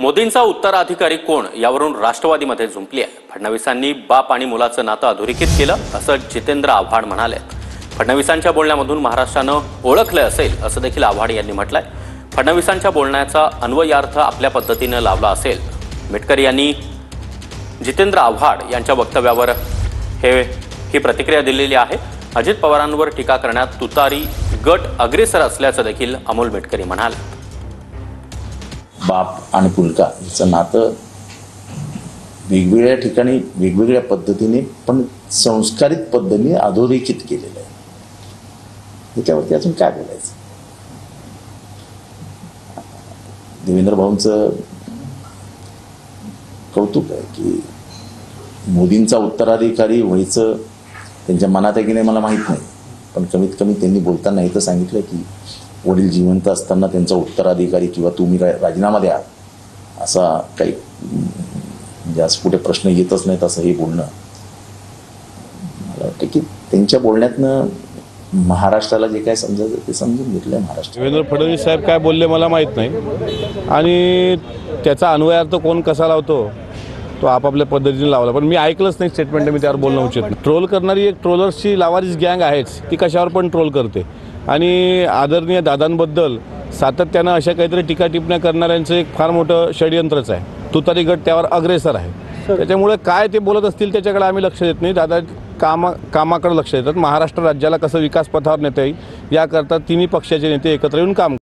मोदींचा उत्तराधिकारी कोण यावरून राष्ट्रवादीमध्ये झुंपली आहे। फडणवीसांनी बाप आणि मुलाचं नातं अधोरेखित केलं असं जितेंद्र आव्हाड म्हणाले। फडणवीसांच्या बोलण्यामधून महाराष्ट्रानं ओळखलं असेल असं देखील आव्हाड यांनी म्हटलंय। फडणवीसांच्या बोलण्याचा अन्वयार्थ आपल्या पद्धतीने लावला असेल। मेटकरी यांनी जितेंद्र आव्हाड यांच्या वक्तव्यावर ही प्रतिक्रिया दिलेली आहे। अजित पवारांवर टीका करण्यात तुतारी गट अग्रेसर असल्याचं देखील अमोल मेटकरी म्हणाले। बाप आणि पुलका याचं नातं वेगवेगळ्या ठिकाणी वेगवेगळ्या पद्धतीने पण संस्कारित पद्धतीने अधोरेखित केलेलं आहे। त्याच्यावरती अजून काय बोलायचं। देवेंद्र भाऊंचं कौतुक आहे की मोदींचा उत्तराधिकारी व्हायचं त्यांच्या मनात आहे की नाही मला माहीत नाही, पण कमीत कमी त्यांनी बोलताना हे तर सांगितलं की वडील जिवंत असताना त्यांचा उत्तराधिकारी किंवा तुम्ही राजीनामा द्या असा काही म्हणजे आज कुठे प्रश्न येतच नाहीत असं हे बोलणं मला वाटतं की त्यांच्या बोलण्यातनं महाराष्ट्राला जे काय समजायचं ते समजून घेतलंय महाराष्ट्र। देवेंद्र फडणवीस साहेब काय बोलले मला माहीत नाही आणि त्याचा अन्वयार्थ कोण कसा लावतो तो आपापल्या पद्धतीने लावला, पण मी ऐकलंच नाही स्टेटमेंट, मी त्यावर बोलणं उचित नाही। ट्रोल करणारी एक ट्रोलर्सची लावारीस गँग आहेच, ती कशावर पण ट्रोल करते आणि आदरणीय दादांबद्दल सातत्यानं अशा काहीतरी टीका टिप्पण्या करणाऱ्यांचं एक फार मोठं षडयंत्रच आहे। तुतारी गट त्यावर अग्रेसर आहे, त्याच्यामुळे काय ते बोलत असतील त्याच्याकडे आम्ही लक्ष देत नाही। दादा कामाकडे लक्ष देतात। महाराष्ट्र राज्याला कसं विकास पथावर नेता येईल याकरता तिन्ही पक्षाचे नेते एकत्र येऊन काम